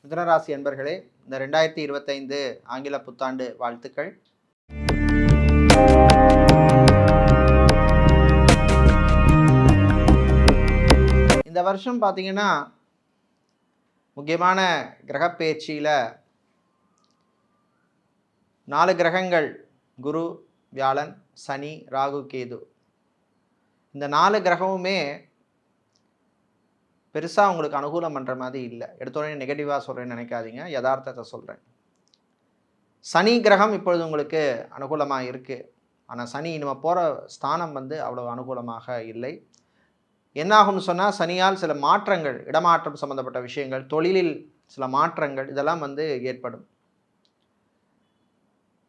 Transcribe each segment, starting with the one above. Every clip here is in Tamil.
மிதுனராசி அன்பர்களே, இந்த 2025 ஆங்கில புத்தாண்டு வாழ்த்துக்கள். இந்த வருஷம் பார்த்தீங்கன்னா, முக்கியமான கிரகப்பெயர்ச்சியில் 4 கிரகங்கள் குரு, வியாழன், சனி, ராகு, கேது. இந்த 4 கிரகமுமே பெருசாக உங்களுக்கு அனுகூலம் பண்ணுற மாதிரி இல்லை. எடுத்தோடனே நெகட்டிவாக சொல்கிறேன்னு நினைக்காதீங்க, யதார்த்தத்தை சொல்கிறேன். சனி கிரகம் இப்பொழுது உங்களுக்கு அனுகூலமாக இருக்குது. ஆனால் சனி இனிமே போகிற ஸ்தானம் அவ்வளோ அனுகூலமாக இல்லை. என்னாகும்னு சொன்னால், சனியால் சில மாற்றங்கள், இடமாற்றம் சம்மந்தப்பட்ட விஷயங்கள், தொழிலில் சில மாற்றங்கள் இதெல்லாம் ஏற்படும்.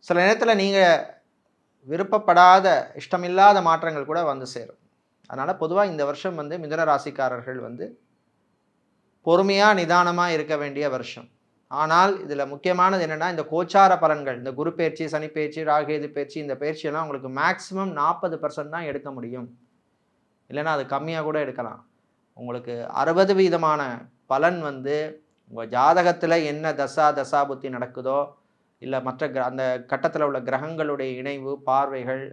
சில நேரத்தில் நீங்கள் விருப்பப்படாத, இஷ்டமில்லாத மாற்றங்கள் கூட சேரும். அதனால் பொதுவாக இந்த வருஷம் மிதுன ராசிக்காரர்கள் பொறுமையாக நிதானமாக இருக்க வேண்டிய வருஷம். ஆனால் இதில் முக்கியமானது என்னென்னா, இந்த கோச்சார பலன்கள், இந்த குரு பயிற்சி, சனி பயிற்சி, ராகுகேது பயிற்சி, இந்த பயிற்சியெல்லாம் உங்களுக்கு மேக்ஸிமம் 40% தான் எடுக்க முடியும். இல்லைன்னா அது கம்மியாக கூட எடுக்கலாம். உங்களுக்கு 60% பலன் உங்கள் ஜாதகத்தில் என்ன தசாபுத்தி நடக்குதோ, இல்லை மற்ற அந்த கட்டத்தில் உள்ள கிரகங்களுடைய இணைவு, பார்வைகள்,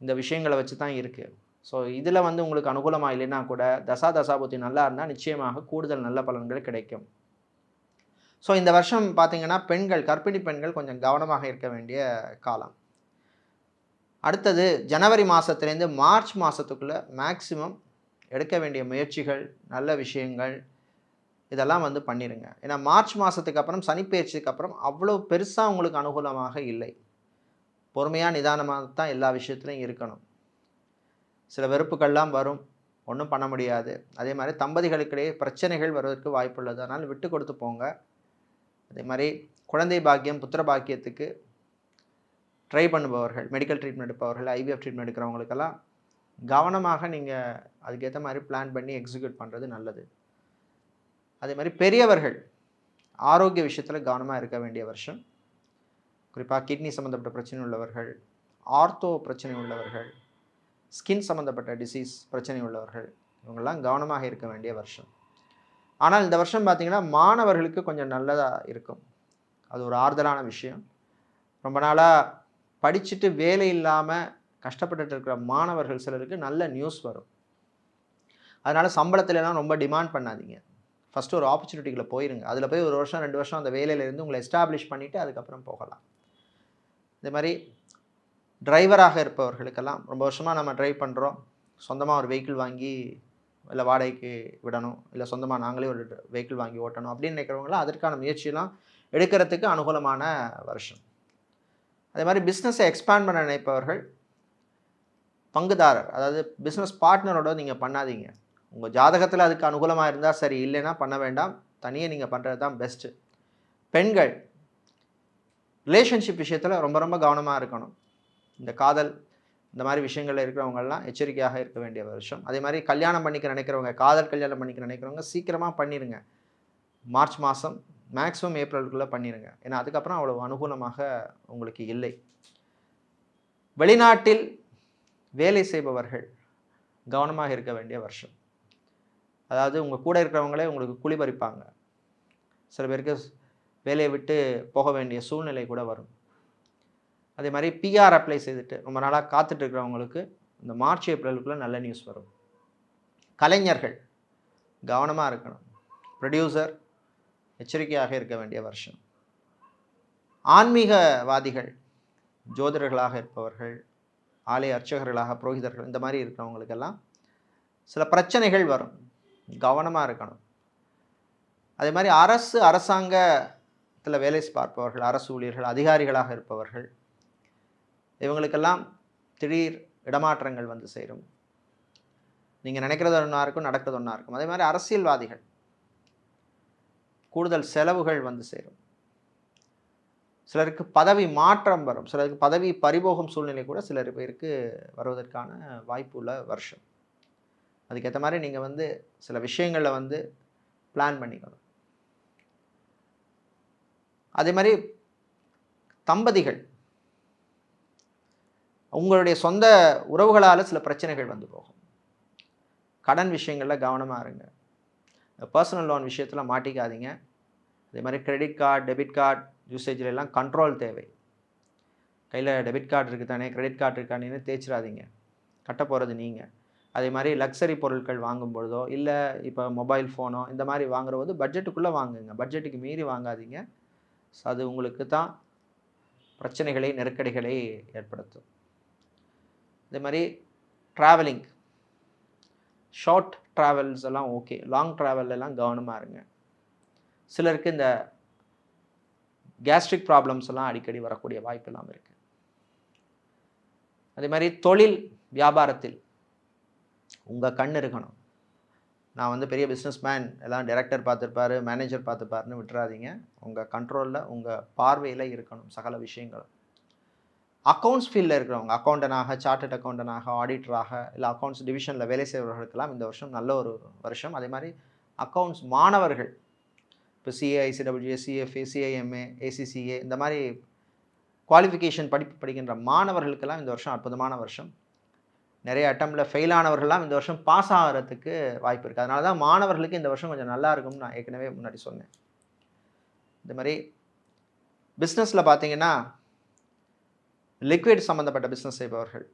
இந்த விஷயங்களை வச்சு தான் இருக்குது. ஸோ இதில் உங்களுக்கு அனுகூலமாக இல்லைன்னா கூட தசாபுத்தி நல்லா இருந்தால் நிச்சயமாக கூடுதல் நல்ல பலன்கள் கிடைக்கும். ஸோ இந்த வருஷம் பார்த்திங்கன்னா, பெண்கள், கர்ப்பிணி பெண்கள் கொஞ்சம் கவனமாக இருக்க வேண்டிய காலம். அடுத்தது ஜனவரி மாதத்துலேருந்து மார்ச் மாதத்துக்குள்ளே மேக்சிமம் எடுக்க வேண்டிய முயற்சிகள், நல்ல விஷயங்கள் இதெல்லாம் பண்ணிடுங்க. ஏன்னா மார்ச் மாதத்துக்கு அப்புறம், சனிப்பெயர்ச்சிக்கு அப்புறம் அவ்வளோ பெருசாக உங்களுக்கு அனுகூலமாக இல்லை. பொறுமையாக நிதானமாக தான் எல்லா விஷயத்துலையும் இருக்கணும். சில வெறுப்புகள்லாம் வரும், ஒன்றும் பண்ண முடியாது. அதே மாதிரி தம்பதிகளுக்கிடையே பிரச்சனைகள் வருவதற்கு வாய்ப்புள்ளது. அதனால் விட்டு கொடுத்து போங்க. அதே மாதிரி குழந்தை பாக்கியம், புத்திர பாக்கியத்துக்கு ட்ரை பண்ணுபவர்கள், மெடிக்கல் ட்ரீட்மெண்ட் எடுப்பவர்கள், ஐவிஎஃப் ட்ரீட்மெண்ட் எடுக்கிறவங்களுக்கெல்லாம் கவனமாக நீங்கள் அதுக்கேற்ற மாதிரி பிளான் பண்ணி எக்ஸிக்யூட் பண்ணுறது நல்லது. அதே மாதிரி பெரியவர்கள் ஆரோக்கிய விஷயத்தில் கவனமாக இருக்க வேண்டிய வருஷம். குறிப்பாக கிட்னி சம்மந்தப்பட்ட பிரச்சனை உள்ளவர்கள், ஆர்த்தோ பிரச்சனை உள்ளவர்கள், ஸ்கின் சம்மந்தப்பட்ட டிசீஸ் பிரச்சனை உள்ளவர்கள், இவங்கெல்லாம் கவனமாக இருக்க வேண்டிய வருஷம். ஆனால் இந்த வருஷம் பார்த்திங்கன்னா, மாணவர்களுக்கு கொஞ்சம் நல்லதாக இருக்கும். அது ஒரு ஆறுதலான விஷயம். ரொம்ப நாளாக படிச்சுட்டு வேலை இல்லாமல் கஷ்டப்பட்டுட்டு இருக்கிற மாணவர்கள் சிலருக்கு நல்ல நியூஸ் வரும். அதனால் சம்பளத்துலலாம் ரொம்ப டிமாண்ட் பண்ணாதீங்க. ஃபஸ்ட்டு ஒரு ஆப்பர்ச்சுனிட்டிகளை போயிருங்க. அதில் போய் 1 வருஷம் 2 வருஷம் அந்த வேலையிலேருந்து உங்களை எஸ்டாப்ளிஷ் பண்ணிவிட்டு அதுக்கப்புறம் போகலாம். இதே மாதிரி டிரைவராக இருப்பவர்களுக்கெல்லாம் ரொம்ப வருஷமாக நம்ம ட்ரைவ் பண்ணுறோம், சொந்தமாக ஒரு வெஹிக்கிள் வாங்கி இல்லை வாடகைக்கு விடணும், இல்லை சொந்தமாக நாங்களே ஒரு வெஹிக்கிள் வாங்கி ஓட்டணும் அப்படின்னு நினைக்கிறவங்களாம் அதற்கான முயற்சியெல்லாம் எடுக்கிறதுக்கு அனுகூலமான வருஷம். அதே மாதிரி பிஸ்னஸை எக்ஸ்பேண்ட் பண்ண நினைப்பவர்கள், பங்குதாரர், அதாவது பிஸ்னஸ் பார்ட்னரோட நீங்கள் பண்ணாதீங்க. உங்கள் ஜாதகத்தில் அதுக்கு அனுகூலமாக இருந்தால் சரி, இல்லைன்னா பண்ண வேண்டாம். தனியே நீங்கள் பண்ணுறது தான் பெஸ்ட்டு. பெண்கள் ரிலேஷன்ஷிப் விஷயத்தில் ரொம்ப ரொம்ப கவனமாக இருக்கணும். இந்த காதல், இந்த மாதிரி விஷயங்களில் இருக்கிறவங்கெல்லாம் எச்சரிக்கையாக இருக்க வேண்டிய வருஷம். அதே மாதிரி கல்யாணம் பண்ணிக்க நினைக்கிறவங்க, காதல் கல்யாணம் பண்ணிக்க நினைக்கிறவங்க சீக்கிரமாக பண்ணிடுங்க. மார்ச் மாதம் மேக்ஸிமம் ஏப்ரலுக்குள்ளே பண்ணிடுங்க. ஏன்னா அதுக்கப்புறம் அவ்வளோ அனுகூலமாக உங்களுக்கு இல்லை. வெளிநாட்டில் வேலை செய்பவர்கள் கவனமாக இருக்க வேண்டிய வருஷம். அதாவது உங்கள் கூட இருக்கிறவங்களே உங்களுக்கு குழி பறிப்பாங்க. சில பேருக்கு வேலையை விட்டு போக வேண்டிய சூழ்நிலை கூட வரும். அதே மாதிரி பிஆர் அப்ளை செய்துட்டு ரொம்ப நாளாக காத்துட்ருக்கிறவங்களுக்கு இந்த மார்ச் ஏப்ரலுக்குள்ளே நல்ல நியூஸ் வரும். கலைஞர்கள் கவனமாக இருக்கணும். ப்ரொடியூசர் எச்சரிக்கையாக இருக்க வேண்டிய வருஷம். ஆன்மீகவாதிகள், ஜோதிடர்களாக இருப்பவர்கள், ஆலய அர்ச்சகர்களாக, புரோகிதர்கள், இந்த மாதிரி இருக்கிறவங்களுக்கெல்லாம் சில பிரச்சனைகள் வரும், கவனமாக இருக்கணும். அதே மாதிரி அரசாங்கத்தில் வேலை பார்ப்பவர்கள், அரசு ஊழியர்கள், அதிகாரிகளாக இருப்பவர்கள், இவங்களுக்கெல்லாம் திடீர் இடமாற்றங்கள் சேரும். நீங்கள் நினைக்கிறது ஒன்றா இருக்கும், நடக்கிறது ஒன்றா இருக்கும். அதே மாதிரி அரசியல்வாதிகள் கூடுதல் செலவுகள் சேரும். சிலருக்கு பதவி மாற்றம் வரும், சிலருக்கு பதவி பறிபோகும் சூழ்நிலை கூட சிலர் பேருக்கு வருவதற்கான வாய்ப்பு உள்ள வருஷம். அதுக்கேற்ற மாதிரி நீங்கள் சில விஷயங்களில் பிளான் பண்ணிக்கணும். அதே மாதிரி தம்பதிகள், உங்களுடைய சொந்த உறவுகளால் சில பிரச்சனைகள் போகும். கடன் விஷயங்களில் கவனமாக இருங்க. பர்சனல் லோன் விஷயத்தில் மாட்டிக்காதீங்க. அதே மாதிரி கிரெடிட் கார்டு, டெபிட் கார்டு யூசேஜில் எல்லாம் கண்ட்ரோல் தேவை. கையில் டெபிட் கார்டு இருக்குது தானே, கிரெடிட் கார்டு இருக்கானேன்னு தேய்ச்சிடாதீங்க. கட்ட போகிறது நீங்கள். அதே மாதிரி லக்ஸரி பொருட்கள் வாங்கும் பொழுதோ, இல்லை இப்போ மொபைல் ஃபோனோ இந்த மாதிரி வாங்குற போது பட்ஜெட்டுக்குள்ளே வாங்குங்க. பட்ஜெட்டுக்கு மீறி வாங்காதீங்க. அது உங்களுக்கு தான் பிரச்சனைகளை, நெருக்கடிகளை ஏற்படுத்தும். அதே மாதிரி ட்ராவலிங், ஷார்ட் ட்ராவல்ஸ் எல்லாம் ஓகே, லாங் ட்ராவல் எல்லாம் கவனமாக இருங்க. சிலருக்கு இந்த கேஸ்ட்ரிக் ப்ராப்ளம்ஸ் எல்லாம் அடிக்கடி வரக்கூடிய வாய்ப்பு எல்லாம் இருக்குது. அதே மாதிரி தொழில் வியாபாரத்தில் உங்கள் கண் இருக்கணும். நான் வந்து பெரிய பிஸ்னஸ் மேன், எல்லாம் டைரக்டர் பார்த்துருப்பாரு, மேனேஜர் பார்த்துப்பாருன்னு விட்டுறாதீங்க. உங்கள் கண்ட்ரோலில், உங்கள் பார்வையில் இருக்கணும் சகல விஷயங்களும். அக்கௌண்ட்ஸ் ஃபீல்டில் இருக்கிறவங்க, அக்கௌண்டனாக, சார்ட்டர்ட் அக்கௌண்டனாக, ஆடிட்டராக, இல்லை அக்கௌண்ட்ஸ் டிவிஷனில் வேலை செய்பவர்களுக்கெல்லாம் இந்த வருஷம் நல்ல ஒரு வருஷம். அதே மாதிரி அக்கௌண்ட்ஸ் மாணவர்கள், இப்போ CA, ICWA, CFA, CIMA, ACCA இந்த மாதிரி குவாலிஃபிகேஷன் படிப்பு படிக்கின்ற மாணவர்களுக்கெல்லாம் இந்த வருஷம் அற்புதமான வருஷம். நிறைய அட்டம்ப்டில் ஃபெயில் ஆனவர்கள்லாம் இந்த வருஷம் பாஸ் ஆகிறதுக்கு வாய்ப்பு இருக்குது. அதனால தான் மாணவர்களுக்கு இந்த வருஷம் கொஞ்சம் நல்லா இருக்கும்னு நான் ஏற்கனவே முன்னாடி சொன்னேன். இந்த மாதிரி பிஸ்னஸில் பார்த்தீங்கன்னா லிக்விட் சம்மந்தப்பட்ட பிஸ்னஸ் செய்பவர்கள்,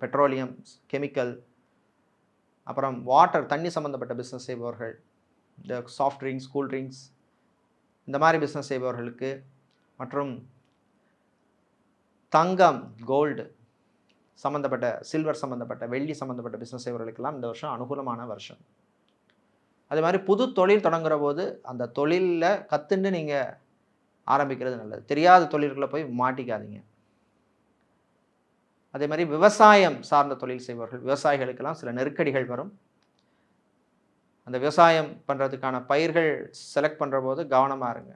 பெட்ரோலியம், கெமிக்கல், அப்புறம் வாட்டர், தண்ணி சம்மந்தப்பட்ட பிஸ்னஸ் செய்பவர்கள், இந்த சாஃப்ட் ட்ரிங்க்ஸ், கூல் ட்ரிங்க்ஸ் இந்த மாதிரி பிஸ்னஸ் செய்பவர்களுக்கு, மற்றும் தங்கம், கோல்டு சம்மந்தப்பட்ட, சில்வர் சம்மந்தப்பட்ட, வெள்ளி சம்மந்தப்பட்ட பிஸ்னஸ் செய்பவர்களுக்கெல்லாம் இந்த வருஷம் அனுகூலமான வருஷம். அதே மாதிரி புது தொழில் தொடங்குற போது அந்த தொழிலில் கற்றுண்டு நீங்கள் ஆரம்பிக்கிறது நல்லது. தெரியாத தொழில்களை போய் மாட்டிக்காதீங்க. அதே மாதிரி விவசாயம் சார்ந்த தொழில் செய்பவர்கள், விவசாயிகளுக்கெல்லாம் சில நெருக்கடிகள் வரும். அந்த விவசாயம் பண்ணுறதுக்கான பயிர்கள் செலக்ட் பண்ணுற போது கவனமாக இருங்க.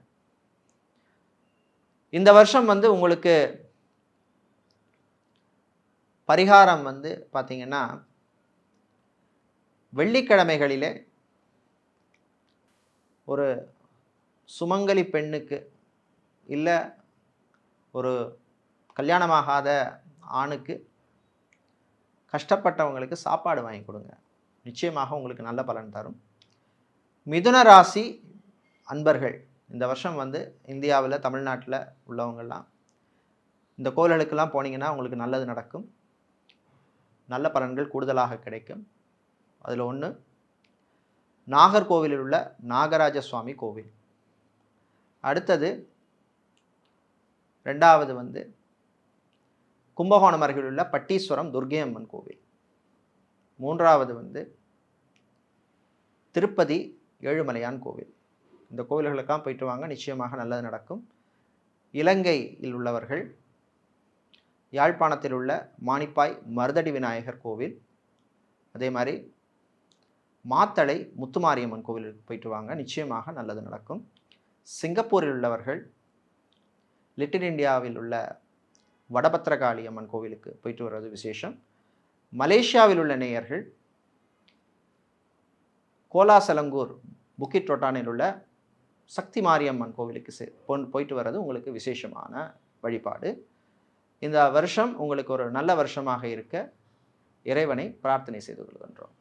இந்த வருஷம் வந்து உங்களுக்கு பரிகாரம் வந்து பார்த்தீங்கன்னா, வெள்ளிக்கிழமைகளிலே ஒரு சுமங்கலி பெண்ணுக்கு, இல்லை ஒரு கல்யாணமாகாத ஆணுக்கு, கஷ்டப்பட்டவங்களுக்கு சாப்பாடு வாங்கி கொடுங்க. நிச்சயமாக உங்களுக்கு நல்ல பலன் தரும். மிதுன ராசி அன்பர்கள் இந்த வருஷம் வந்து இந்தியாவில், தமிழ்நாட்டில் உள்ளவங்கள்லாம் இந்த கோயில்களுக்கெல்லாம் போனீங்கன்னா உங்களுக்கு நல்லது நடக்கும். நல்ல பலன்கள் கூடுதலாக கிடைக்கும். அதில் ஒன்று, நாகர்கோவிலில் உள்ள நாகராஜ சுவாமி கோவில். அடுத்தது ரெண்டாவது வந்து கும்பகோணம் அருகில் உள்ள பட்டீஸ்வரம் துர்க்கை அம்மன் கோவில். மூன்றாவது வந்து திருப்பதி ஏழுமலையான் கோவில். இந்த கோவில்களுக்கெல்லாம் போயிட்டு வாங்க, நிச்சயமாக நல்லது நடக்கும். இலங்கையில் உள்ளவர்கள் யாழ்ப்பாணத்தில் உள்ள மானிப்பாய் மருதடி விநாயகர் கோவில், அதே மாதிரி மாத்தளை முத்துமாரியம்மன் கோவிலுக்கு போயிட்டு வாங்க, நிச்சயமாக நல்லது நடக்கும். சிங்கப்பூரில் உள்ளவர்கள் லிட்டில் இந்தியாவில் உள்ள வடபத்திரகாளி அம்மன் கோவிலுக்கு போயிட்டு வர்றது விசேஷம். மலேசியாவில் உள்ள நேயர்கள் கோலாசலங்கூர் புக்கிட் ரொட்டானில் உள்ள சக்தி மாரியம்மன் கோவிலுக்கு போயிட்டு வர்றது உங்களுக்கு விசேஷமான வழிபாடு. இந்த வருஷம் உங்களுக்கு ஒரு நல்ல வருஷமாக இருக்க இறைவனை பிரார்த்தனை செய்து கொள்கின்றோம்.